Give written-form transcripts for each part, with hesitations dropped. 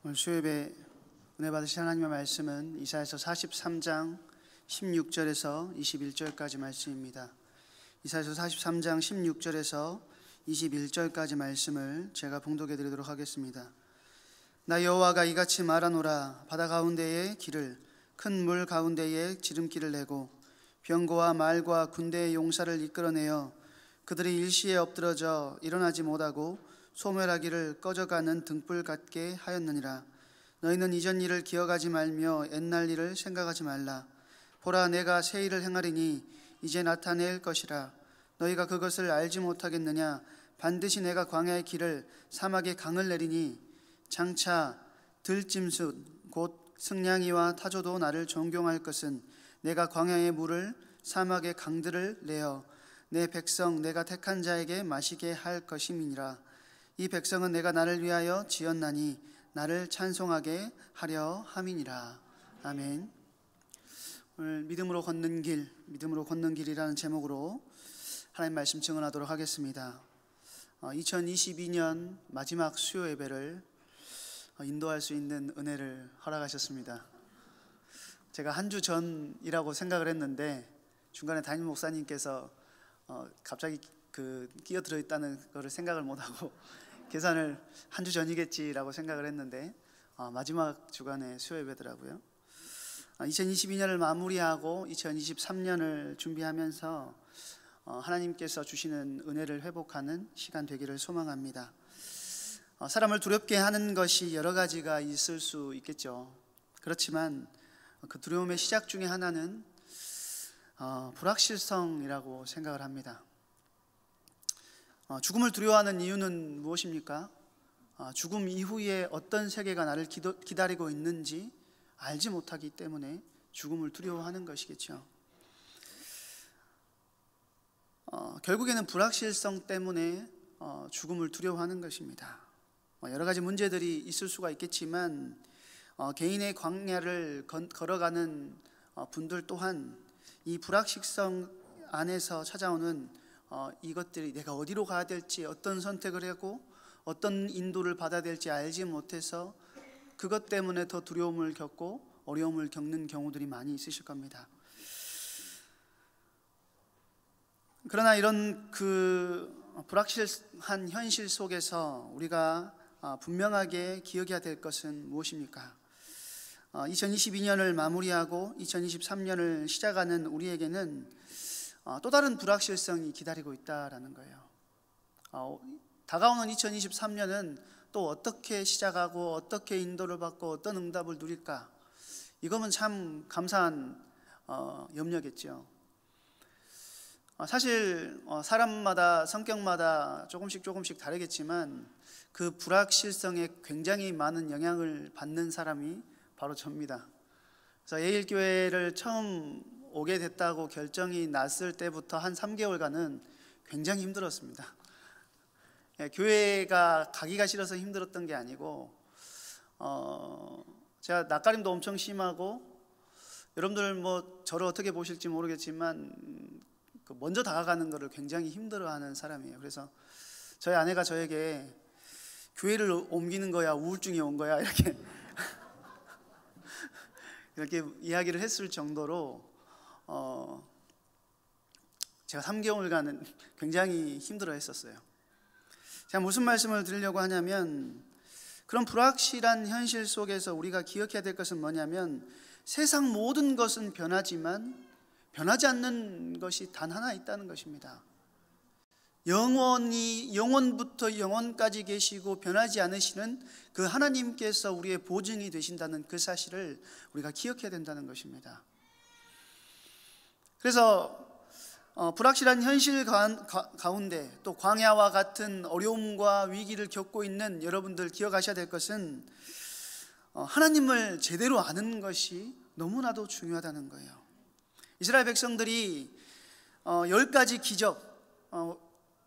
오늘 수요예배 은혜 받으신 하나님의 말씀은 이사야서 43장 16절에서 21절까지 말씀입니다. 이사야서 43장 16절에서 21절까지 말씀을 제가 봉독해 드리도록 하겠습니다. 나 여호와가 이같이 말하노라. 바다 가운데에 길을, 큰 물 가운데에 지름길을 내고 병거와 말과 군대의 용사를 이끌어내어 그들이 일시에 엎드러져 일어나지 못하고 소멸하기를 꺼져가는 등불 같게 하였느니라. 너희는 이전 일을 기억하지 말며 옛날 일을 생각하지 말라. 보라, 내가 새 일을 행하리니 이제 나타낼 것이라. 너희가 그것을 알지 못하겠느냐? 반드시 내가 광야의 길을, 사막의 강을 내리니 장차 들짐승 곧 승냥이와 타조도 나를 존경할 것은 내가 광야의 물을, 사막의 강들을 내어 내 백성 내가 택한 자에게 마시게 할 것임이니라. 이 백성은 내가 나를 위하여 지었나니 나를 찬송하게 하려 함이니라. 아멘. 오늘 믿음으로 걷는 길, 믿음으로 걷는 길이라는 제목으로 하나님 말씀 증언하도록 하겠습니다. 2022년 마지막 수요 예배를 인도할 수 있는 은혜를 허락하셨습니다. 제가 한 주 전이라고 생각을 했는데 중간에 담임 목사님께서 갑자기 끼어들어 있다는 것을 생각을 못하고 계산을 한 주 전이겠지라고 생각을 했는데 마지막 주간의 수요 예배더라고요. 2022년을 마무리하고 2023년을 준비하면서 하나님께서 주시는 은혜를 회복하는 시간 되기를 소망합니다. 사람을 두렵게 하는 것이 여러 가지가 있을 수 있겠죠. 그렇지만 그 두려움의 시작 중에 하나는 불확실성이라고 생각을 합니다. 죽음을 두려워하는 이유는 무엇입니까? 죽음 이후에 어떤 세계가 나를 기다리고 있는지 알지 못하기 때문에 죽음을 두려워하는 것이겠죠. 결국에는 불확실성 때문에 죽음을 두려워하는 것입니다. 여러 가지 문제들이 있을 수가 있겠지만 개인의 광야를 걸어가는 분들 또한 이 불확실성 안에서 찾아오는 이것들이 내가 어디로 가야 될지, 어떤 선택을 하고 어떤 인도를 받아야 될지 알지 못해서 그것 때문에 더 두려움을 겪고 어려움을 겪는 경우들이 많이 있으실 겁니다. 그러나 이런 불확실한 현실 속에서 우리가 분명하게 기억해야 될 것은 무엇입니까? 2022년을 마무리하고 2023년을 시작하는 우리에게는 또 다른 불확실성이 기다리고 있다라는 거예요. 다가오는 2023년은 또 어떻게 시작하고 어떻게 인도를 받고 어떤 응답을 누릴까? 이거면 참 감사한 염려겠죠. 사실 사람마다 성격마다 조금씩 다르겠지만 그 불확실성에 굉장히 많은 영향을 받는 사람이 바로 저입니다. 그래서 예일교회를 처음 오게 됐다고 결정이 났을 때부터 한 3개월간은 굉장히 힘들었습니다. 교회가 가기가 싫어서 힘들었던 게 아니고 제가 낯가림도 엄청 심하고, 여러분들 뭐 저를 어떻게 보실지 모르겠지만 먼저 다가가는 것을 굉장히 힘들어하는 사람이에요. 그래서 저희 아내가 저에게 교회를 옮기는 거야, 우울증이 온 거야, 이렇게 이야기를 했을 정도로 제가 3개월간은 굉장히 힘들어 했었어요. 제가 무슨 말씀을 드리려고 하냐면, 그런 불확실한 현실 속에서 우리가 기억해야 될 것은 뭐냐면, 세상 모든 것은 변하지만 변하지 않는 것이 단 하나 있다는 것입니다. 영원부터 영원까지 계시고 변하지 않으시는 그 하나님께서 우리의 보증이 되신다는 그 사실을 우리가 기억해야 된다는 것입니다. 그래서 불확실한 현실 가운데 또 광야와 같은 어려움과 위기를 겪고 있는 여러분들 기억하셔야 될 것은 하나님을 제대로 아는 것이 너무나도 중요하다는 거예요. 이스라엘 백성들이 10가지 기적,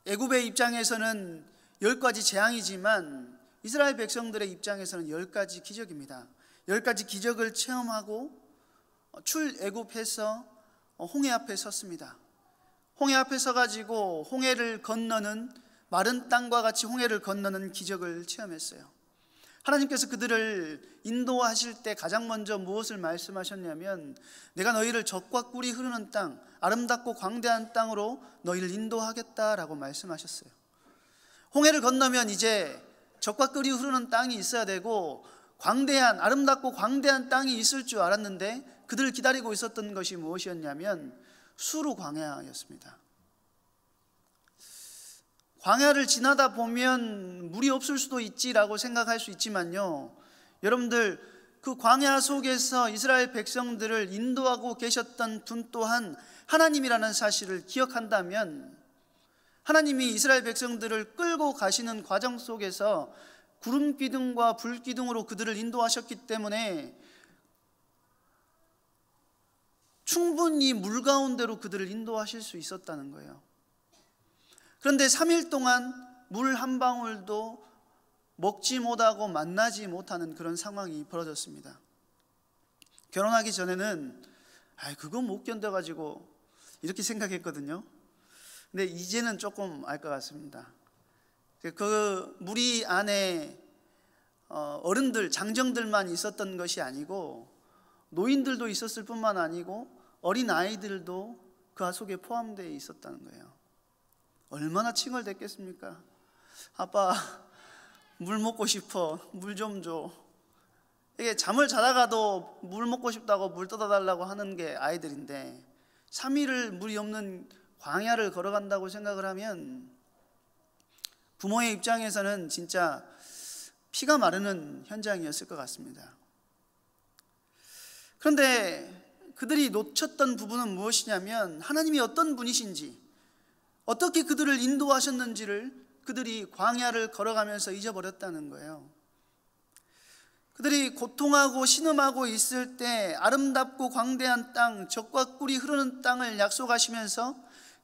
애굽의 입장에서는 10가지 재앙이지만 이스라엘 백성들의 입장에서는 10가지 기적입니다. 10가지 기적을 체험하고 출애굽해서 홍해 앞에 섰습니다. 홍해 앞에 서가지고 홍해를 건너는, 마른 땅과 같이 홍해를 건너는 기적을 체험했어요. 하나님께서 그들을 인도하실 때 가장 먼저 무엇을 말씀하셨냐면 내가 너희를 젖과 꿀이 흐르는 땅, 아름답고 광대한 땅으로 너희를 인도하겠다라고 말씀하셨어요. 홍해를 건너면 이제 젖과 꿀이 흐르는 땅이 있어야 되고 광대한, 아름답고 광대한 땅이 있을 줄 알았는데 그들을 기다리고 있었던 것이 무엇이었냐면 수르 광야였습니다. 광야를 지나다 보면 물이 없을 수도 있지라고 생각할 수 있지만요, 여러분들 그 광야 속에서 이스라엘 백성들을 인도하고 계셨던 분 또한 하나님이라는 사실을 기억한다면, 하나님이 이스라엘 백성들을 끌고 가시는 과정 속에서 구름 기둥과 불 기둥으로 그들을 인도하셨기 때문에 충분히 물 가운데로 그들을 인도하실 수 있었다는 거예요. 그런데 3일 동안 물 한 방울도 먹지 못하고 만나지 못하는 그런 상황이 벌어졌습니다. 결혼하기 전에는 그건 못 견뎌가지고 이렇게 생각했거든요. 근데 이제는 조금 알 것 같습니다. 그 무리 안에 어른들, 장정들만 있었던 것이 아니고 노인들도 있었을 뿐만 아니고 어린 아이들도 그 속에 포함되어 있었다는 거예요. 얼마나 칭얼댔겠습니까? 아빠, 물 먹고 싶어. 물 좀 줘. 이게 잠을 자다가도 물 먹고 싶다고 물 떠다 달라고 하는 게 아이들인데 3일을 물이 없는 광야를 걸어간다고 생각을 하면 부모의 입장에서는 진짜 피가 마르는 현장이었을 것 같습니다. 그런데 그들이 놓쳤던 부분은 무엇이냐면 하나님이 어떤 분이신지, 어떻게 그들을 인도하셨는지를 그들이 광야를 걸어가면서 잊어버렸다는 거예요. 그들이 고통하고 신음하고 있을 때 아름답고 광대한 땅, 젖과 꿀이 흐르는 땅을 약속하시면서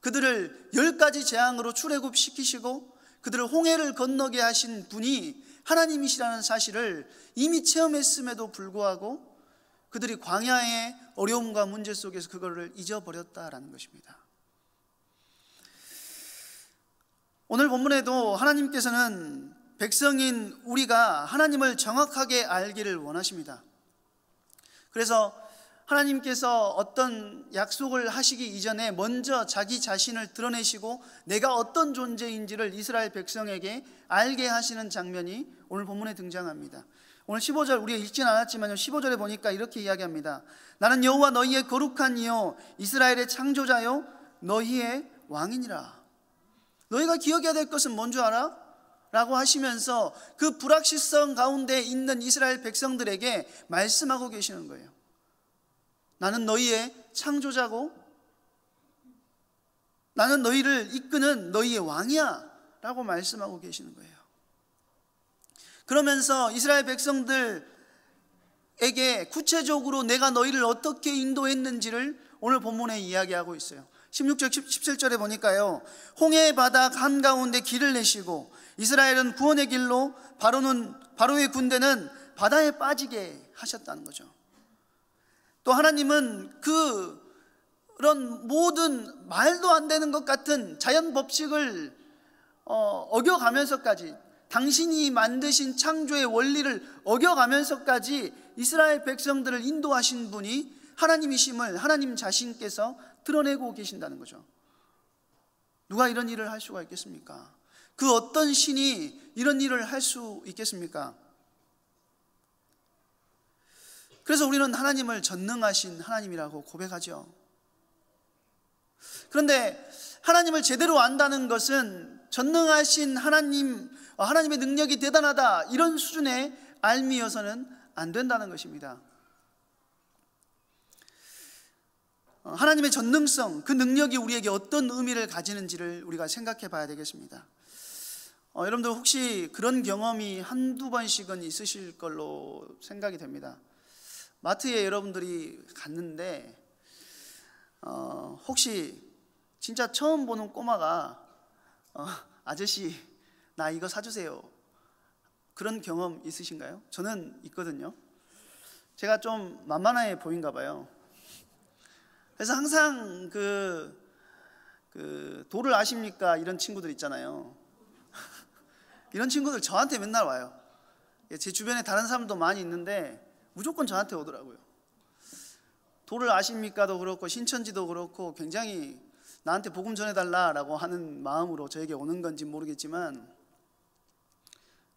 그들을 10가지 재앙으로 출애굽시키시고 그들을 홍해를 건너게 하신 분이 하나님이시라는 사실을 이미 체험했음에도 불구하고 그들이 광야의 어려움과 문제 속에서 그거를 잊어버렸다라는 것입니다. 오늘 본문에도 하나님께서는 백성인 우리가 하나님을 정확하게 알기를 원하십니다. 그래서 하나님께서 어떤 약속을 하시기 이전에 먼저 자기 자신을 드러내시고 내가 어떤 존재인지를 이스라엘 백성에게 알게 하시는 장면이 오늘 본문에 등장합니다. 오늘 15절 우리가 읽진 않았지만 15절에 보니까 이렇게 이야기합니다. 나는 여호와 너희의 거룩한 이요 이스라엘의 창조자요 너희의 왕이니라. 너희가 기억해야 될 것은 뭔 줄 알아? 라고 하시면서 그 불확실성 가운데 있는 이스라엘 백성들에게 말씀하고 계시는 거예요. 나는 너희의 창조자고 나는 너희를 이끄는 너희의 왕이야 라고 말씀하고 계시는 거예요. 그러면서 이스라엘 백성들에게 구체적으로 내가 너희를 어떻게 인도했는지를 오늘 본문에 이야기하고 있어요. 16절 17절에 보니까요, 홍해 바닥 한가운데 길을 내시고 이스라엘은 구원의 길로 바로의 군대는 바다에 빠지게 하셨다는 거죠. 또 하나님은 그런 모든 말도 안 되는 것 같은 자연 법칙을 어겨가면서까지, 당신이 만드신 창조의 원리를 어겨가면서까지 이스라엘 백성들을 인도하신 분이 하나님이심을 하나님 자신께서 드러내고 계신다는 거죠. 누가 이런 일을 할 수가 있겠습니까? 그 어떤 신이 이런 일을 할 수 있겠습니까? 그래서 우리는 하나님을 전능하신 하나님이라고 고백하죠. 그런데 하나님을 제대로 안다는 것은 전능하신 하나님의 능력이 대단하다 이런 수준의 알미여서는 안 된다는 것입니다. 하나님의 전능성, 그 능력이 우리에게 어떤 의미를 가지는지를 우리가 생각해 봐야 되겠습니다. 여러분들 혹시 그런 경험이 한두 번씩은 있으실 걸로 생각이 됩니다. 마트에 여러분들이 갔는데 혹시 진짜 처음 보는 꼬마가 아저씨 나 이거 사주세요 그런 경험 있으신가요? 저는 있거든요. 제가 좀 만만해 보인가 봐요. 그래서 항상 도를 아십니까? 이런 친구들 있잖아요. 이런 친구들 저한테 맨날 와요. 제 주변에 다른 사람도 많이 있는데 무조건 저한테 오더라고요. 도를 아십니까도 그렇고 신천지도 그렇고 굉장히 나한테 복음 전해달라라고 하는 마음으로 저에게 오는 건지 모르겠지만,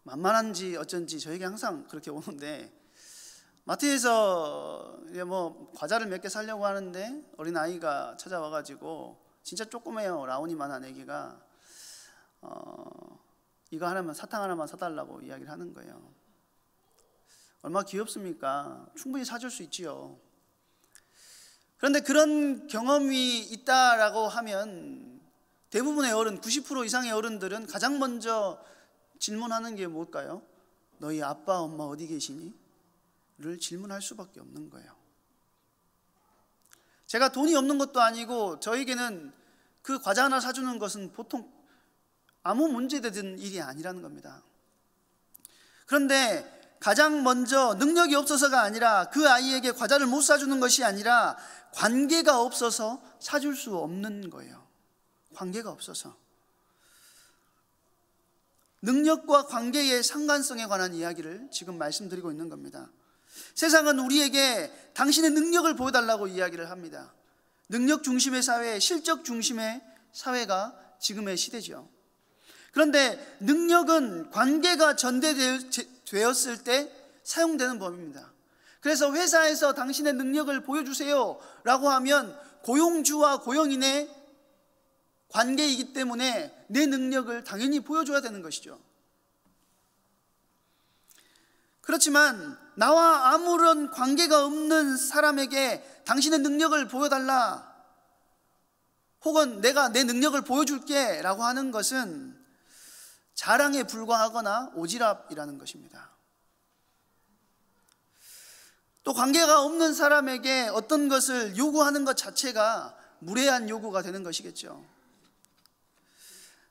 만만한지 어쩐지 저에게 항상 그렇게 오는데, 마트에서 과자를 몇 개 사려고 하는데 어린아이가 찾아와가지고, 진짜 조그매요, 라온이만한 애기가 이거 하나만, 사탕 하나만 사달라고 이야기를 하는 거예요. 얼마나 귀엽습니까? 충분히 사줄 수 있지요. 그런데 그런 경험이 있다라고 하면 대부분의 어른, 90% 이상의 어른들은 가장 먼저 질문하는 게 뭘까요? 너희 아빠 엄마 어디 계시니? 를 질문할 수밖에 없는 거예요. 제가 돈이 없는 것도 아니고 저에게는 그 과자 하나 사주는 것은 보통 아무 문제되는 일이 아니라는 겁니다. 그런데 가장 먼저 능력이 없어서가 아니라, 그 아이에게 과자를 못 사주는 것이 아니라 관계가 없어서 사줄 수 없는 거예요. 관계가 없어서. 능력과 관계의 상관성에 관한 이야기를 지금 말씀드리고 있는 겁니다. 세상은 우리에게 당신의 능력을 보여달라고 이야기를 합니다. 능력 중심의 사회, 실적 중심의 사회가 지금의 시대죠. 그런데 능력은 관계가 전제되었을 때 사용되는 법입니다. 그래서 회사에서 당신의 능력을 보여주세요 라고 하면 고용주와 고용인의 관계이기 때문에 내 능력을 당연히 보여줘야 되는 것이죠. 그렇지만 나와 아무런 관계가 없는 사람에게 당신의 능력을 보여달라, 혹은 내가 내 능력을 보여줄게 라고 하는 것은 자랑에 불과하거나 오지랖이라는 것입니다. 또 관계가 없는 사람에게 어떤 것을 요구하는 것 자체가 무례한 요구가 되는 것이겠죠.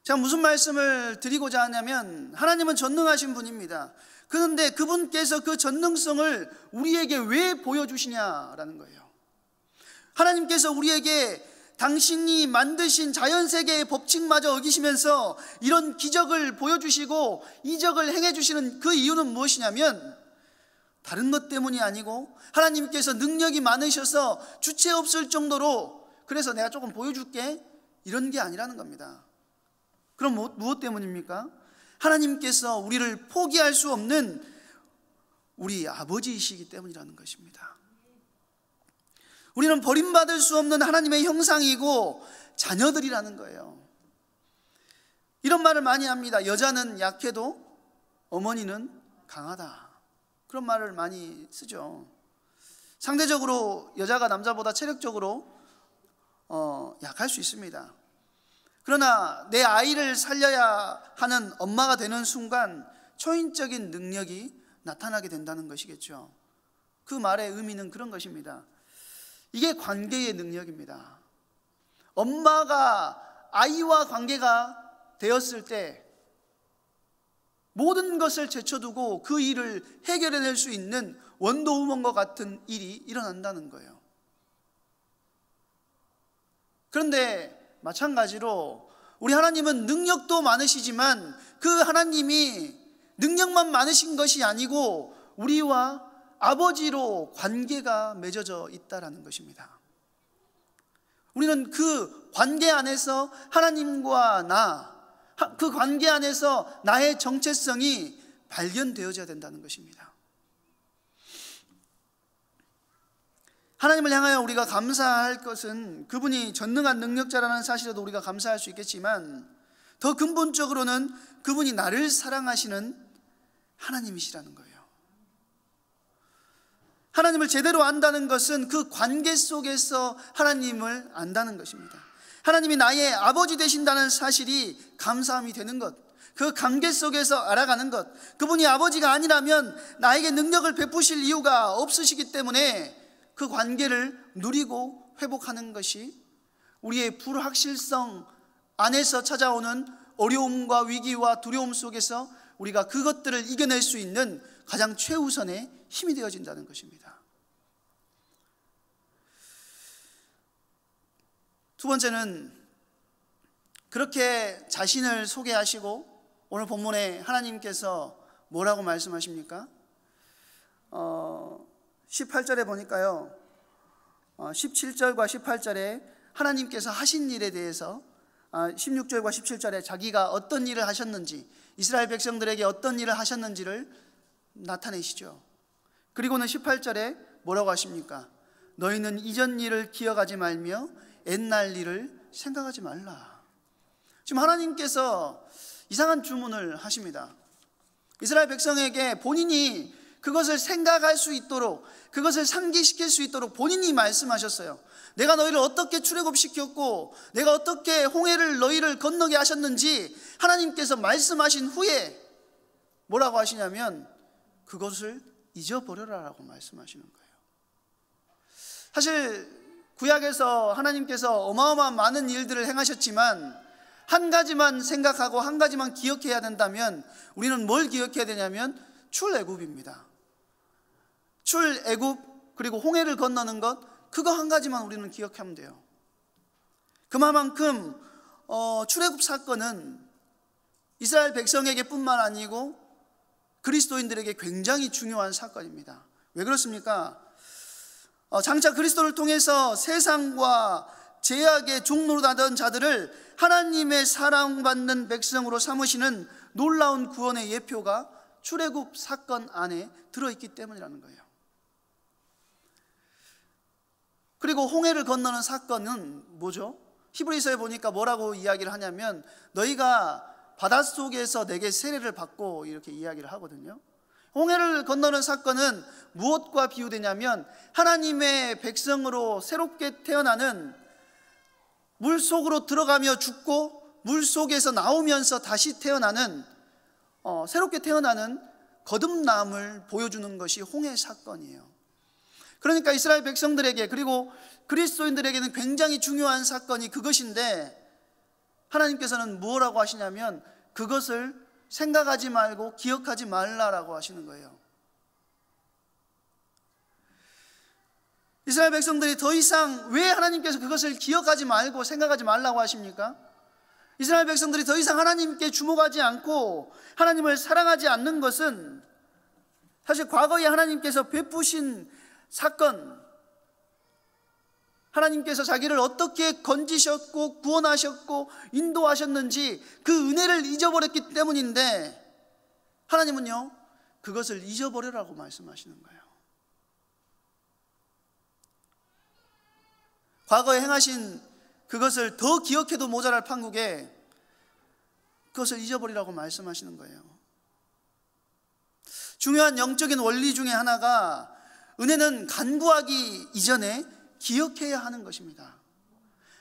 제가 무슨 말씀을 드리고자 하냐면, 하나님은 전능하신 분입니다. 그런데 그분께서 그 전능성을 우리에게 왜 보여주시냐라는 거예요. 하나님께서 우리에게 당신이 만드신 자연세계의 법칙마저 어기시면서 이런 기적을 보여주시고 이적을 행해주시는 그 이유는 무엇이냐면, 다른 것 때문이 아니고 하나님께서 능력이 많으셔서 주체 없을 정도로 그래서 내가 조금 보여줄게, 이런 게 아니라는 겁니다. 그럼 무엇 때문입니까? 하나님께서 우리를 포기할 수 없는 우리 아버지이시기 때문이라는 것입니다. 우리는 버림받을 수 없는 하나님의 형상이고 자녀들이라는 거예요. 이런 말을 많이 합니다. 여자는 약해도 어머니는 강하다, 그런 말을 많이 쓰죠. 상대적으로 여자가 남자보다 체력적으로 약할 수 있습니다. 그러나 내 아이를 살려야 하는 엄마가 되는 순간 초인적인 능력이 나타나게 된다는 것이겠죠. 그 말의 의미는 그런 것입니다. 이게 관계의 능력입니다. 엄마가 아이와 관계가 되었을 때 모든 것을 제쳐두고 그 일을 해결해낼 수 있는 원더우먼과 같은 일이 일어난다는 거예요. 그런데 마찬가지로 우리 하나님은 능력도 많으시지만 그 하나님이 능력만 많으신 것이 아니고 우리와 아버지로 관계가 맺어져 있다라는 것입니다. 우리는 그 관계 안에서 하나님과 그 관계 안에서 나의 정체성이 발견되어져야 된다는 것입니다. 하나님을 향하여 우리가 감사할 것은 그분이 전능한 능력자라는 사실에도 우리가 감사할 수 있겠지만, 더 근본적으로는 그분이 나를 사랑하시는 하나님이시라는 거예요. 하나님을 제대로 안다는 것은 그 관계 속에서 하나님을 안다는 것입니다. 하나님이 나의 아버지 되신다는 사실이 감사함이 되는 것, 그 관계 속에서 알아가는 것, 그분이 아버지가 아니라면 나에게 능력을 베푸실 이유가 없으시기 때문에 그 관계를 누리고 회복하는 것이 우리의 불확실성 안에서 찾아오는 어려움과 위기와 두려움 속에서 우리가 그것들을 이겨낼 수 있는 가장 최우선의 힘이 되어진다는 것입니다. 두 번째는 그렇게 자신을 소개하시고 오늘 본문에 하나님께서 뭐라고 말씀하십니까? 18절에 보니까요, 17절과 18절에 하나님께서 하신 일에 대해서 16절과 17절에 자기가 어떤 일을 하셨는지, 이스라엘 백성들에게 어떤 일을 하셨는지를 나타내시죠. 그리고는 18절에 뭐라고 하십니까? 너희는 이전 일을 기억하지 말며 옛날 일을 생각하지 말라. 지금 하나님께서 이상한 주문을 하십니다. 이스라엘 백성에게 본인이 그것을 생각할 수 있도록, 그것을 상기시킬 수 있도록 본인이 말씀하셨어요. 내가 너희를 어떻게 출애굽시켰고 내가 어떻게 홍해를 너희를 건너게 하셨는지 하나님께서 말씀하신 후에 뭐라고 하시냐면 그것을 잊어버려라라고 말씀하시는 거예요. 사실 구약에서 하나님께서 어마어마한 많은 일들을 행하셨지만 한 가지만 생각하고 한 가지만 기억해야 된다면 우리는 뭘 기억해야 되냐면 출애굽입니다. 출애굽, 그리고 홍해를 건너는 것, 그거 한 가지만 우리는 기억하면 돼요. 그만큼 출애굽 사건은 이스라엘 백성에게 뿐만 아니고 그리스도인들에게 굉장히 중요한 사건입니다. 왜 그렇습니까? 장차 그리스도를 통해서 세상과 죄악의 종로로 나던 자들을 하나님의 사랑받는 백성으로 삼으시는 놀라운 구원의 예표가 출애굽 사건 안에 들어있기 때문이라는 거예요. 그리고 홍해를 건너는 사건은 뭐죠? 히브리서에 보니까 뭐라고 이야기를 하냐면 너희가 바닷속에서 내게 세례를 받고 이렇게 이야기를 하거든요. 홍해를 건너는 사건은 무엇과 비유되냐면 하나님의 백성으로 새롭게 태어나는, 물속으로 들어가며 죽고 물속에서 나오면서 다시 태어나는, 새롭게 태어나는 거듭남을 보여주는 것이 홍해 사건이에요. 그러니까 이스라엘 백성들에게, 그리고 그리스도인들에게는 굉장히 중요한 사건이 그것인데 하나님께서는 뭐라고 하시냐면 그것을 생각하지 말고 기억하지 말라라고 하시는 거예요. 이스라엘 백성들이 더 이상 왜 하나님께서 그것을 기억하지 말고 생각하지 말라고 하십니까? 이스라엘 백성들이 더 이상 하나님께 주목하지 않고 하나님을 사랑하지 않는 것은 사실 과거에 하나님께서 베푸신 사건, 하나님께서 자기를 어떻게 건지셨고 구원하셨고 인도하셨는지 그 은혜를 잊어버렸기 때문인데 하나님은요 그것을 잊어버려라고 말씀하시는 거예요. 과거에 행하신 그것을 더 기억해도 모자랄 판국에 그것을 잊어버리라고 말씀하시는 거예요. 중요한 영적인 원리 중에 하나가 은혜는 간구하기 이전에 기억해야 하는 것입니다.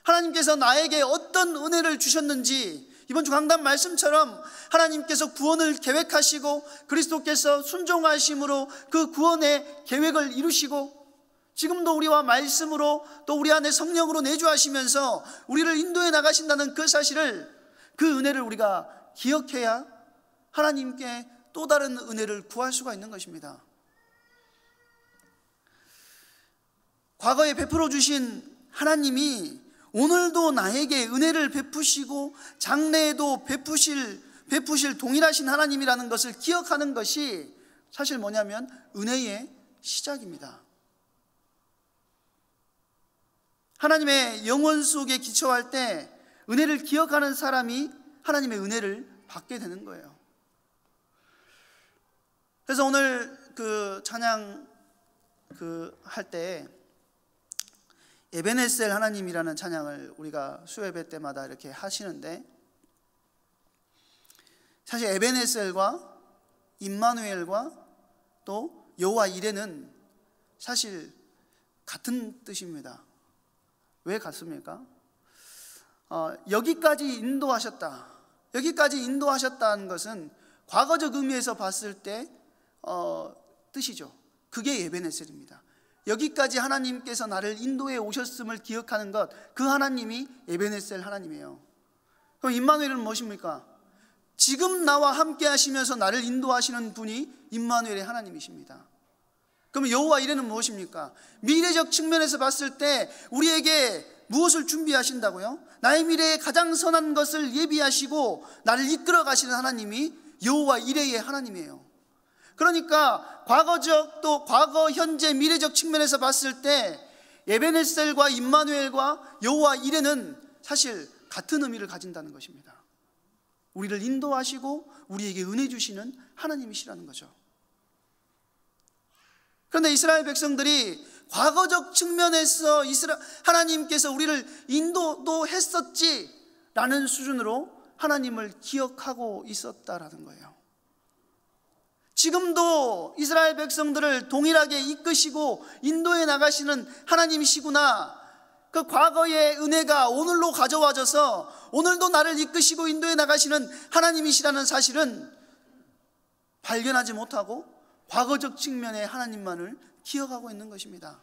하나님께서 나에게 어떤 은혜를 주셨는지, 이번 주 강단 말씀처럼 하나님께서 구원을 계획하시고 그리스도께서 순종하심으로 그 구원의 계획을 이루시고 지금도 우리와 말씀으로 또 우리 안에 성령으로 내주하시면서 우리를 인도해 나가신다는 그 사실을, 그 은혜를 우리가 기억해야 하나님께 또 다른 은혜를 구할 수가 있는 것입니다. 과거에 베풀어 주신 하나님이 오늘도 나에게 은혜를 베푸시고 장래에도 베푸실 동일하신 하나님이라는 것을 기억하는 것이 사실 뭐냐면 은혜의 시작입니다. 하나님의 영원 속에 기초할 때 은혜를 기억하는 사람이 하나님의 은혜를 받게 되는 거예요. 그래서 오늘 그 찬양 할 때 에베네셀 하나님이라는 찬양을 우리가 수요예배 때마다 이렇게 하시는데, 사실 에베네셀과 임마누엘과 또 여호와 이레는 사실 같은 뜻입니다. 왜 같습니까? 여기까지 인도하셨다는 것은 과거적 의미에서 봤을 때 뜻이죠. 그게 에베네셀입니다. 여기까지 하나님께서 나를 인도해 오셨음을 기억하는 것, 그 하나님이 에베네셀 하나님이에요. 그럼 임마누엘은 무엇입니까? 지금 나와 함께 하시면서 나를 인도하시는 분이 임마누엘의 하나님이십니다. 그럼 여호와 이레는 무엇입니까? 미래적 측면에서 봤을 때 우리에게 무엇을 준비하신다고요? 나의 미래에 가장 선한 것을 예비하시고 나를 이끌어 가시는 하나님이 여호와 이레의 하나님이에요. 그러니까 과거적 또 과거, 현재, 미래적 측면에서 봤을 때 에베네셀과 임마누엘과 여호와 이레는 사실 같은 의미를 가진다는 것입니다. 우리를 인도하시고 우리에게 은혜 주시는 하나님이시라는 거죠. 그런데 이스라엘 백성들이 과거적 측면에서 하나님께서 우리를 인도도 했었지라는 수준으로 하나님을 기억하고 있었다라는 거예요. 지금도 이스라엘 백성들을 동일하게 이끄시고 인도해 나가시는 하나님이시구나, 그 과거의 은혜가 오늘로 가져와져서 오늘도 나를 이끄시고 인도해 나가시는 하나님이시라는 사실은 발견하지 못하고 과거적 측면의 하나님만을 기억하고 있는 것입니다.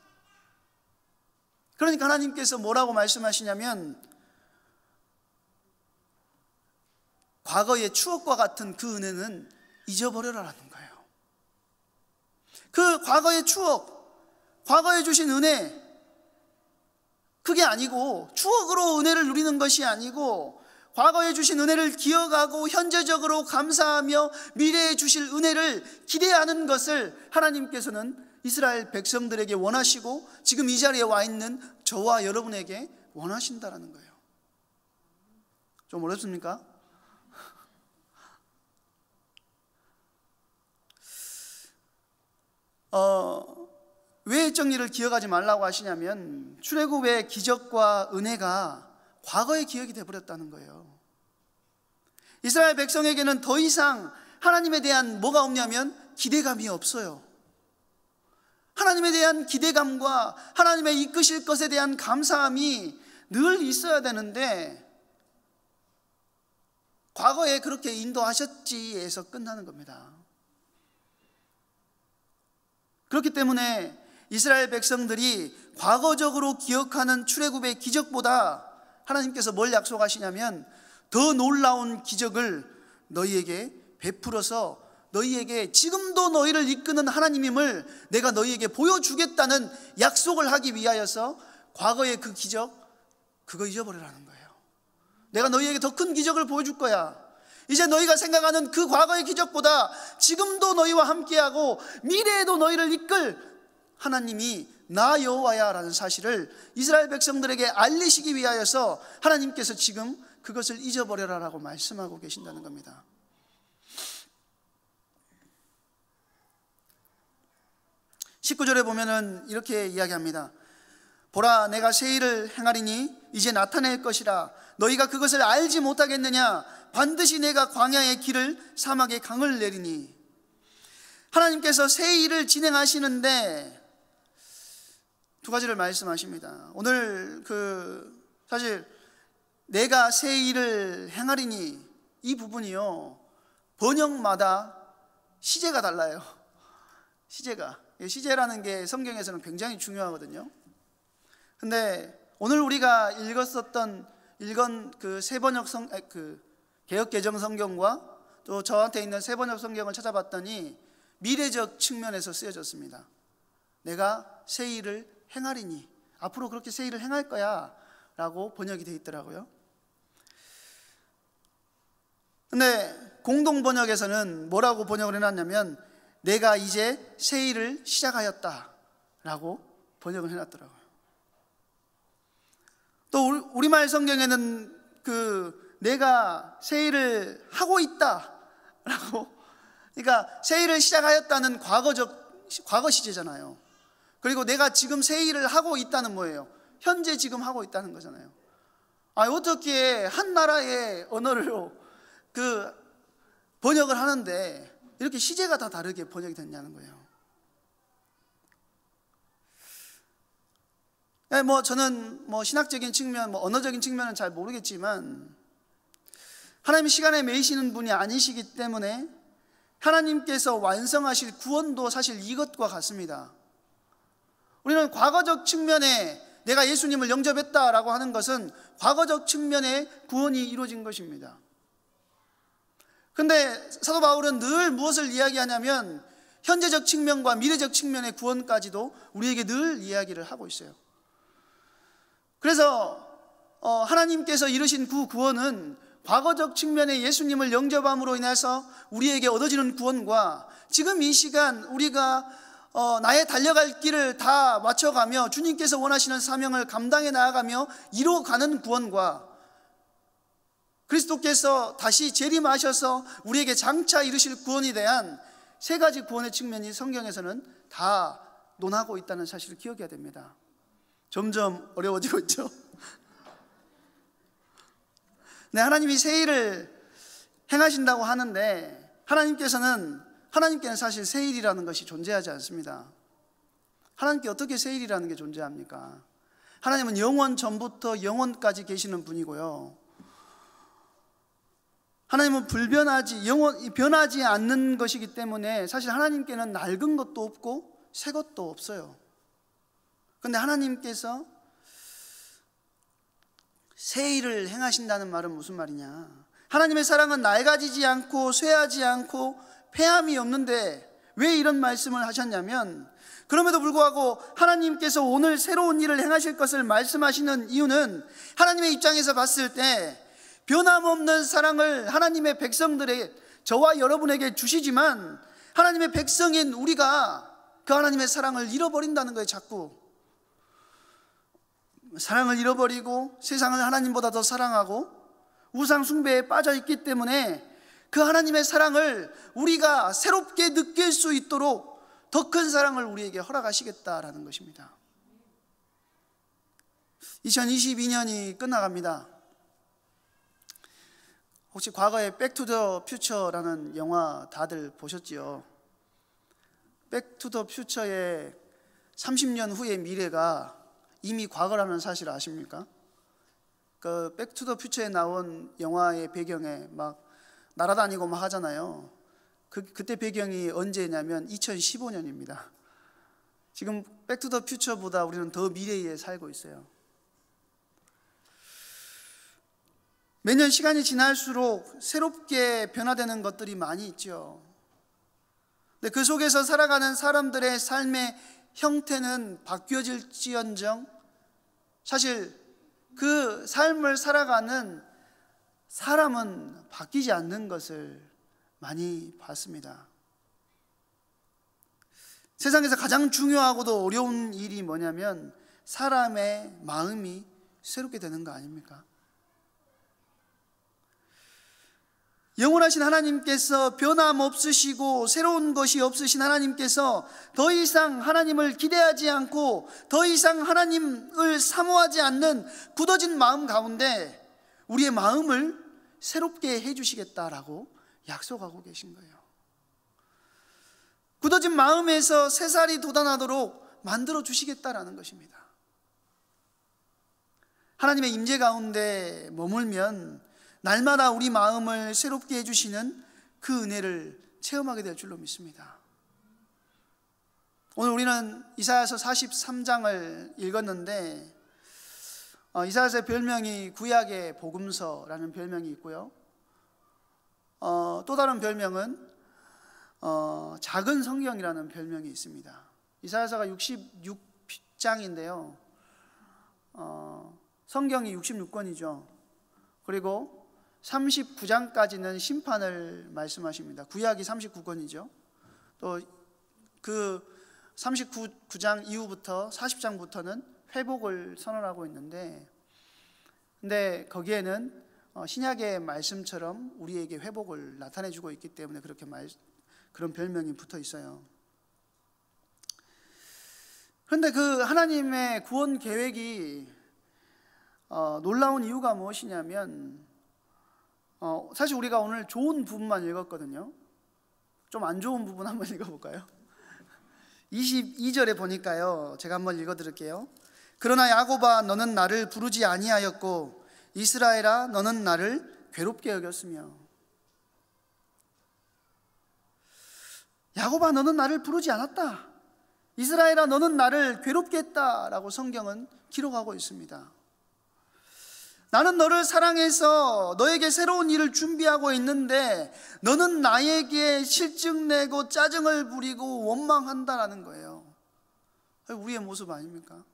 그러니까 하나님께서 뭐라고 말씀하시냐면, 과거의 추억과 같은 그 은혜는 잊어버려라라는 거예요. 그 과거의 추억, 과거에 주신 은혜, 그게 아니고, 추억으로 은혜를 누리는 것이 아니고, 과거에 주신 은혜를 기억하고 현재적으로 감사하며 미래에 주실 은혜를 기대하는 것을 하나님께서는 이스라엘 백성들에게 원하시고 지금 이 자리에 와 있는 저와 여러분에게 원하신다라는 거예요. 좀 어렵습니까? 왜 정리를 기억하지 말라고 하시냐면, 출애굽의 기적과 은혜가 과거의 기억이 되어버렸다는 거예요. 이스라엘 백성에게는 더 이상 하나님에 대한 뭐가 없냐면 기대감이 없어요. 하나님에 대한 기대감과 하나님의 이끄실 것에 대한 감사함이 늘 있어야 되는데, 과거에 그렇게 인도하셨지에서 끝나는 겁니다. 그렇기 때문에 이스라엘 백성들이 과거적으로 기억하는 출애굽의 기적보다 하나님께서 뭘 약속하시냐면, 더 놀라운 기적을 너희에게 베풀어서 너희에게 지금도 너희를 이끄는 하나님임을 내가 너희에게 보여주겠다는 약속을 하기 위하여서 과거의 그 기적, 그거 잊어버리라는 거예요. 내가 너희에게 더 큰 기적을 보여줄 거야. 이제 너희가 생각하는 그 과거의 기적보다 지금도 너희와 함께하고 미래에도 너희를 이끌 하나님이 나 여호와야 라는 사실을 이스라엘 백성들에게 알리시기 위하여서 하나님께서 지금 그것을 잊어버려라 라고 말씀하고 계신다는 겁니다. 19절에 보면은 이렇게 이야기합니다. 보라, 내가 새 일을 행하리니 이제 나타낼 것이라. 너희가 그것을 알지 못하겠느냐? 반드시 내가 광야의 길을 사막의 강을 내리니. 하나님께서 새 일을 진행하시는데 두 가지를 말씀하십니다. 오늘 사실 내가 새 일을 행하리니, 이 부분이요, 번역마다 시제가 달라요. 시제라는 게 성경에서는 굉장히 중요하거든요. 근데 오늘 우리가 읽은 그 세번역 개역 개정 성경과 또 저한테 있는 세번역 성경을 찾아봤더니 미래적 측면에서 쓰여졌습니다. 내가 새 일을 행하리니, 앞으로 그렇게 새 일을 행할 거야 라고 번역이 되어 있더라고요. 근데 공동 번역에서는 뭐라고 번역을 해놨냐면, 내가 이제 새 일을 시작하였다 라고 번역을 해놨더라고요. 또 우리말 성경에는 내가 새 일을 하고 있다 라고, 그러니까 새 일을 시작하였다는 과거 시제잖아요. 그리고 내가 지금 새 일을 하고 있다는 뭐예요? 현재 지금 하고 있다는 거잖아요. 어떻게 한 나라의 언어로 번역을 하는데 이렇게 시제가 다 다르게 번역이 됐냐는 거예요. 저는 신학적인 측면, 언어적인 측면은 잘 모르겠지만, 하나님이 시간에 매이시는 분이 아니시기 때문에 하나님께서 완성하실 구원도 사실 이것과 같습니다. 우리는 과거적 측면에 내가 예수님을 영접했다라고 하는 것은 과거적 측면의 구원이 이루어진 것입니다. 근데 사도 바울은 늘 무엇을 이야기하냐면, 현재적 측면과 미래적 측면의 구원까지도 우리에게 늘 이야기를 하고 있어요. 그래서 하나님께서 이루신 그 구원은 과거적 측면에 예수님을 영접함으로 인해서 우리에게 얻어지는 구원과 지금 이 시간 우리가 나의 달려갈 길을 다 맞춰가며 주님께서 원하시는 사명을 감당해 나아가며 이루어가는 구원과 그리스도께서 다시 재림하셔서 우리에게 장차 이루실 구원에 대한 세 가지 구원의 측면이 성경에서는 다 논하고 있다는 사실을 기억해야 됩니다. 점점 어려워지고 있죠. 네, 하나님이 새 일을 행하신다고 하는데 하나님께는 사실 새 일이라는 것이 존재하지 않습니다. 하나님께 어떻게 새 일이라는 게 존재합니까? 하나님은 영원 전부터 영원까지 계시는 분이고요, 하나님은 변하지 않는 것이기 때문에 사실 하나님께는 낡은 것도 없고 새 것도 없어요. 그런데 하나님께서 새 일을 행하신다는 말은 무슨 말이냐? 하나님의 사랑은 낡아지지 않고 쇠하지 않고 폐함이 없는데 왜 이런 말씀을 하셨냐면, 그럼에도 불구하고 하나님께서 오늘 새로운 일을 행하실 것을 말씀하시는 이유는 하나님의 입장에서 봤을 때 변함없는 사랑을 하나님의 백성들에게, 저와 여러분에게 주시지만 하나님의 백성인 우리가 그 하나님의 사랑을 잃어버린다는 거예요. 자꾸 사랑을 잃어버리고 세상을 하나님보다 더 사랑하고 우상 숭배에 빠져 있기 때문에 그 하나님의 사랑을 우리가 새롭게 느낄 수 있도록 더 큰 사랑을 우리에게 허락하시겠다라는 것입니다. 2022년이 끝나갑니다. 혹시 과거에 백투더 퓨처라는 영화 다들 보셨지요? 백투더 퓨처의 30년 후의 미래가 이미 과거라는 사실 아십니까? 그 백투더 퓨처에 나온 영화의 배경에 막 날아다니고 막 하잖아요. 그때 배경이 언제냐면 2015년입니다. 지금 백투더 퓨처보다 우리는 더 미래에 살고 있어요. 매년 시간이 지날수록 새롭게 변화되는 것들이 많이 있죠. 근데 그 속에서 살아가는 사람들의 삶의 형태는 바뀌어질지언정 사실 그 삶을 살아가는 사람은 바뀌지 않는 것을 많이 봤습니다. 세상에서 가장 중요하고도 어려운 일이 뭐냐면 사람의 마음이 새롭게 되는 거 아닙니까? 영원하신 하나님께서 변함없으시고 새로운 것이 없으신 하나님께서 더 이상 하나님을 기대하지 않고 더 이상 하나님을 사모하지 않는 굳어진 마음 가운데 우리의 마음을 새롭게 해주시겠다라고 약속하고 계신 거예요. 굳어진 마음에서 새살이 돋아나도록 만들어 주시겠다라는 것입니다. 하나님의 임재 가운데 머물면 날마다 우리 마음을 새롭게 해주시는 그 은혜를 체험하게 될 줄로 믿습니다. 오늘 우리는 이사야서 43장을 읽었는데 이사야서의 별명이 구약의 복음서라는 별명이 있고요, 또 다른 별명은 작은 성경이라는 별명이 있습니다. 이사야서가 66장인데요 성경이 66권이죠. 그리고 39장까지는 심판을 말씀하십니다. 구약이 39권이죠. 또 그 39장 이후부터 40장부터는 회복을 선언하고 있는데, 근데 거기에는 신약의 말씀처럼 우리에게 회복을 나타내주고 있기 때문에 그런 별명이 붙어 있어요. 그런데 그 하나님의 구원 계획이 놀라운 이유가 무엇이냐면, 사실 우리가 오늘 좋은 부분만 읽었거든요. 좀 안 좋은 부분 한번 읽어볼까요? 22절에 보니까요, 제가 한번 읽어드릴게요. 그러나 야곱아 너는 나를 부르지 아니하였고 이스라엘아 너는 나를 괴롭게 여겼으며. 야곱아 너는 나를 부르지 않았다, 이스라엘아 너는 나를 괴롭게 했다라고 성경은 기록하고 있습니다. 나는 너를 사랑해서 너에게 새로운 일을 준비하고 있는데 너는 나에게 실증내고 짜증을 부리고 원망한다라는 거예요. 우리의 모습 아닙니까?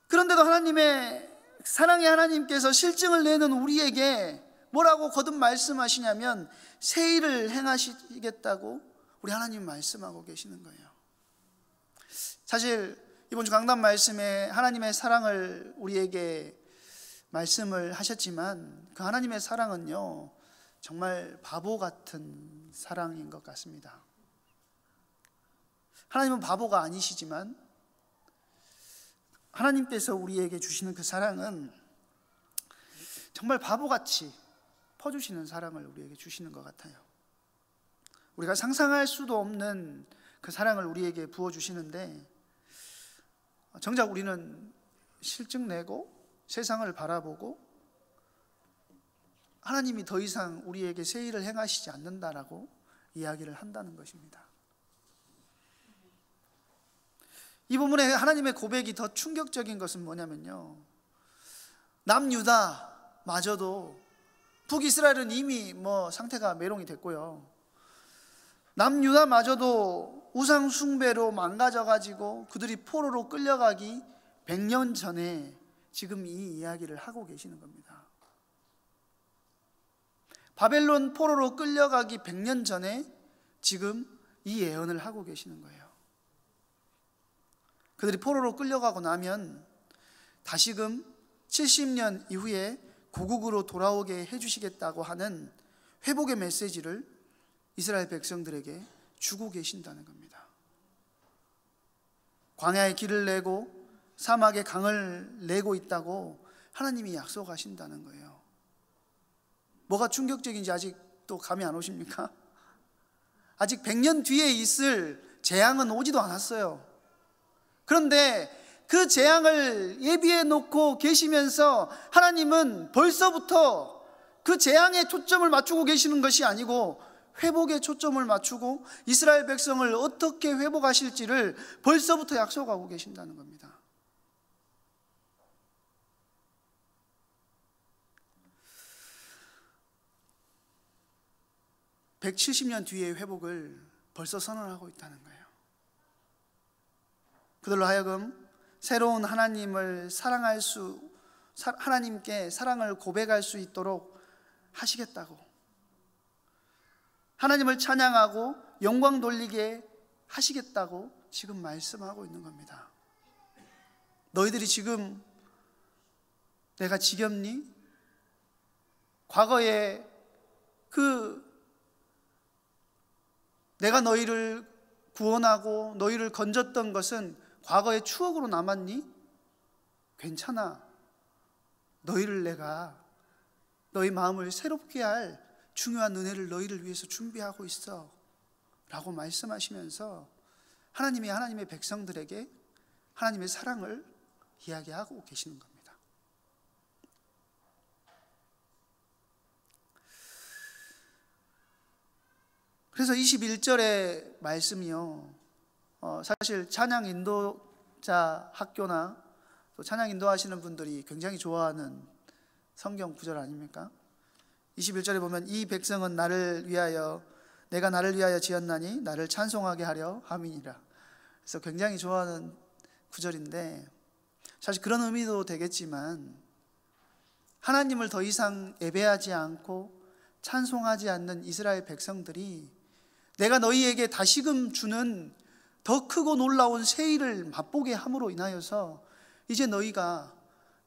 그런데도 하나님의 사랑의 하나님께서 실증을 내는 우리에게 뭐라고 거듭 말씀하시냐면 새 일을 행하시겠다고 우리 하나님 말씀하고 계시는 거예요. 사실 이번 주 강단 말씀에 하나님의 사랑을 우리에게 말씀을 하셨지만 그 하나님의 사랑은요, 정말 바보 같은 사랑인 것 같습니다. 하나님은 바보가 아니시지만 하나님께서 우리에게 주시는 그 사랑은 정말 바보같이 퍼주시는 사랑을 우리에게 주시는 것 같아요. 우리가 상상할 수도 없는 그 사랑을 우리에게 부어주시는데 정작 우리는 실증내고 세상을 바라보고 하나님이 더 이상 우리에게 새 일을 행하시지 않는다라고 이야기를 한다는 것입니다. 이 부분에 하나님의 고백이 더 충격적인 것은 뭐냐면요, 남유다마저도, 북이스라엘은 이미 상태가 메롱이 됐고요, 남유다마저도 우상 숭배로 망가져가지고 그들이 포로로 끌려가기 100년 전에 지금 이 이야기를 하고 계시는 겁니다. 바벨론 포로로 끌려가기 100년 전에 지금 이 예언을 하고 계시는 거예요. 그들이 포로로 끌려가고 나면 다시금 70년 이후에 고국으로 돌아오게 해주시겠다고 하는 회복의 메시지를 이스라엘 백성들에게 주고 계신다는 겁니다. 광야의 길을 내고 사막의 강을 내고 있다고 하나님이 약속하신다는 거예요. 뭐가 충격적인지 아직도 감이 안 오십니까? 아직 100년 뒤에 있을 재앙은 오지도 않았어요. 그런데 그 재앙을 예비해 놓고 계시면서 하나님은 벌써부터 그 재앙에 초점을 맞추고 계시는 것이 아니고 회복에 초점을 맞추고 이스라엘 백성을 어떻게 회복하실지를 벌써부터 약속하고 계신다는 겁니다. (170년) 뒤의 회복을 벌써 선언하고 있다는 거예요. 그들로 하여금 새로운 하나님을 하나님께 사랑을 고백할 수 있도록 하시겠다고, 하나님을 찬양하고 영광 돌리게 하시겠다고 지금 말씀하고 있는 겁니다. 너희들이 지금 내가 지겹니? 과거에 내가 너희를 구원하고 너희를 건졌던 것은 과거의 추억으로 남았니? 괜찮아. 너희를 내가 너희 마음을 새롭게 할 중요한 은혜를 너희를 위해서 준비하고 있어 라고 말씀하시면서 하나님이 하나님의 백성들에게 하나님의 사랑을 이야기하고 계시는 겁니다. 그래서 21절의 말씀이요, 사실 찬양 인도자 학교나 또 찬양 인도하시는 분들이 굉장히 좋아하는 성경 구절 아닙니까? 21절에 보면 이 백성은 내가 나를 위하여 지었나니 나를 찬송하게 하려 함이니라. 그래서 굉장히 좋아하는 구절인데 사실 그런 의미도 되겠지만 하나님을 더 이상 예배하지 않고 찬송하지 않는 이스라엘 백성들이 내가 너희에게 다시금 주는 더 크고 놀라운 새 일을 맛보게 함으로 인하여서 이제 너희가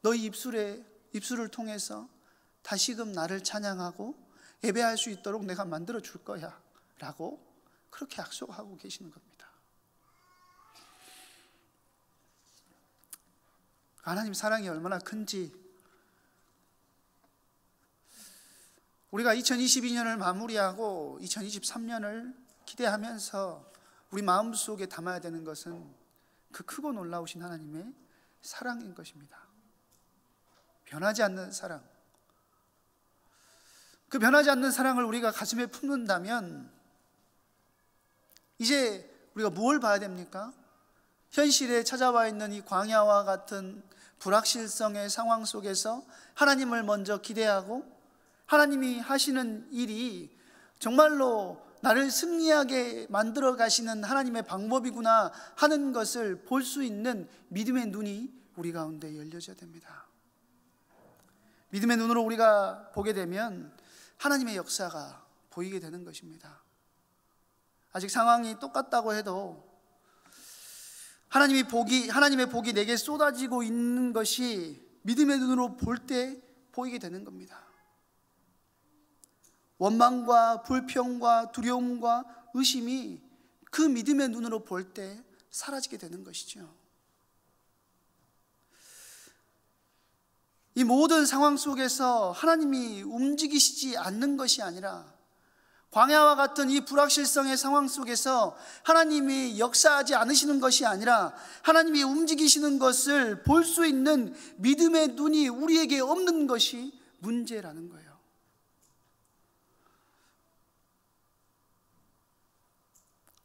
너희 입술을 통해서 다시금 나를 찬양하고 예배할 수 있도록 내가 만들어 줄 거야 라고 그렇게 약속하고 계시는 겁니다. 하나님 사랑이 얼마나 큰지 우리가 2022년을 마무리하고 2023년을 기대하면서 우리 마음속에 담아야 되는 것은 그 크고 놀라우신 하나님의 사랑인 것입니다. 변하지 않는 사랑. 그 변하지 않는 사랑을 우리가 가슴에 품는다면 이제 우리가 무엇을 봐야 됩니까? 현실에 찾아와 있는 이 광야와 같은 불확실성의 상황 속에서 하나님을 먼저 기대하고 하나님이 하시는 일이 정말로 나를 승리하게 만들어 가시는 하나님의 방법이구나 하는 것을 볼 수 있는 믿음의 눈이 우리 가운데 열려져야 됩니다. 믿음의 눈으로 우리가 보게 되면 하나님의 역사가 보이게 되는 것입니다. 아직 상황이 똑같다고 해도 하나님의 복이 내게 쏟아지고 있는 것이 믿음의 눈으로 볼 때 보이게 되는 겁니다. 원망과 불평과 두려움과 의심이 그 믿음의 눈으로 볼 때 사라지게 되는 것이죠. 이 모든 상황 속에서 하나님이 움직이시지 않는 것이 아니라, 광야와 같은 이 불확실성의 상황 속에서 하나님이 역사하지 않으시는 것이 아니라 하나님이 움직이시는 것을 볼 수 있는 믿음의 눈이 우리에게 없는 것이 문제라는 거예요.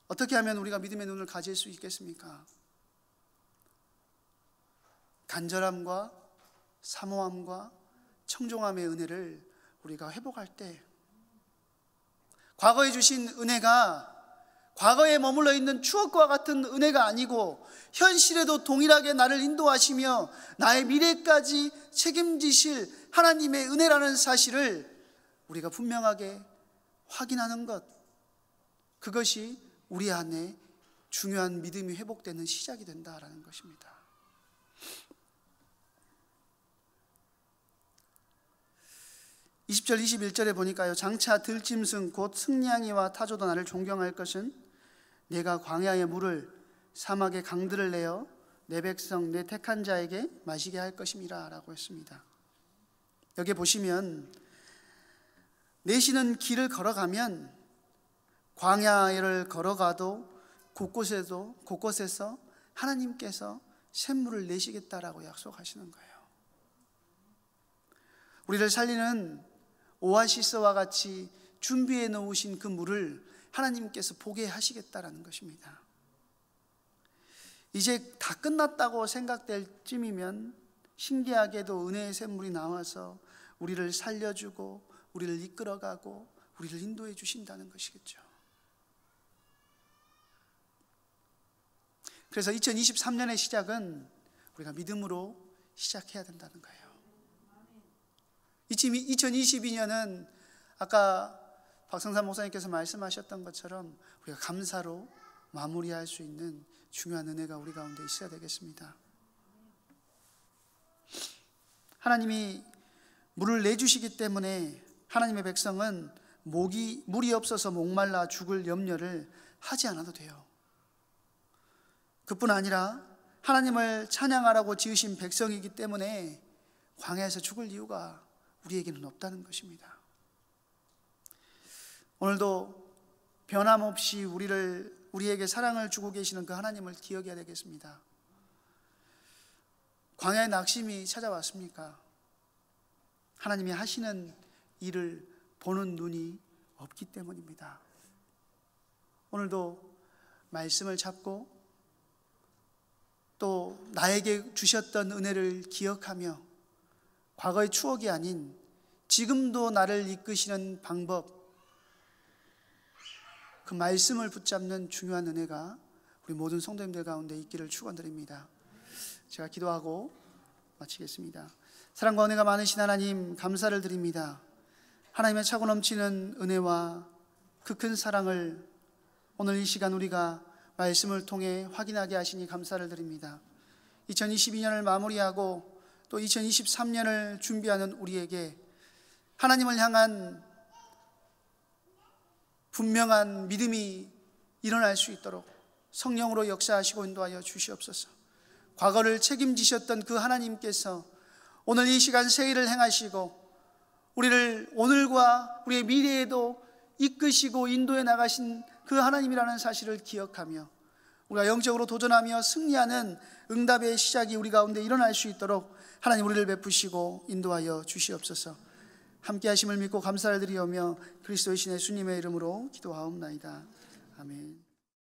어떻게 하면 우리가 믿음의 눈을 가질 수 있겠습니까? 간절함과 사모함과 청종함의 은혜를 우리가 회복할 때, 과거에 주신 은혜가 과거에 머물러 있는 추억과 같은 은혜가 아니고 현실에도 동일하게 나를 인도하시며 나의 미래까지 책임지실 하나님의 은혜라는 사실을 우리가 분명하게 확인하는 것, 그것이 우리 안에 중요한 믿음이 회복되는 시작이 된다라는 것입니다. (20절) (21절에) 보니까요, 장차 들짐승 곧 승냥이와 타조도 나를 존경할 것은 내가 광야의 물을 사막의 강들을 내어 내 백성 내 택한 자에게 마시게 할 것임이라 라고 했습니다. 여기 보시면 내시는 길을 걸어가면, 광야를 걸어가도 곳곳에서 하나님께서 샘물을 내시겠다라고 약속하시는 거예요. 우리를 살리는 오아시스와 같이 준비해 놓으신 그 물을 하나님께서 보게 하시겠다라는 것입니다. 이제 다 끝났다고 생각될 쯤이면 신기하게도 은혜의 샘물이 나와서 우리를 살려주고 우리를 이끌어가고 우리를 인도해 주신다는 것이겠죠. 그래서 2023년의 시작은 우리가 믿음으로 시작해야 된다는 거예요. 2022년은 아까 박성삼 목사님께서 말씀하셨던 것처럼 우리가 감사로 마무리할 수 있는 중요한 은혜가 우리 가운데 있어야 되겠습니다. 하나님이 물을 내주시기 때문에 하나님의 백성은 물이 없어서 목말라 죽을 염려를 하지 않아도 돼요. 그뿐 아니라 하나님을 찬양하라고 지으신 백성이기 때문에 광야에서 죽을 이유가 우리에게는 없다는 것입니다. 오늘도 변함없이 우리에게 사랑을 주고 계시는 그 하나님을 기억해야 되겠습니다. 광야의 낙심이 찾아왔습니까? 하나님이 하시는 일을 보는 눈이 없기 때문입니다. 오늘도 말씀을 잡고 또 나에게 주셨던 은혜를 기억하며 과거의 추억이 아닌 지금도 나를 이끄시는 방법, 그 말씀을 붙잡는 중요한 은혜가 우리 모든 성도님들 가운데 있기를 축원드립니다. 제가 기도하고 마치겠습니다. 사랑과 은혜가 많으신 하나님, 감사를 드립니다. 하나님의 차고 넘치는 은혜와 그 큰 사랑을 오늘 이 시간 우리가 말씀을 통해 확인하게 하시니 감사를 드립니다. 2022년을 마무리하고 또 2023년을 준비하는 우리에게 하나님을 향한 분명한 믿음이 일어날 수 있도록 성령으로 역사하시고 인도하여 주시옵소서. 과거를 책임지셨던 그 하나님께서 오늘 이 시간 새 일을 행하시고 우리를 오늘과 우리의 미래에도 이끄시고 인도해 나가신 그 하나님이라는 사실을 기억하며 우리가 영적으로 도전하며 승리하는 응답의 시작이 우리 가운데 일어날 수 있도록 하나님 우리를 베푸시고 인도하여 주시옵소서. 함께 하심을 믿고 감사를 드리오며 그리스도의 신의 예수님의 이름으로 기도하옵나이다. 아멘.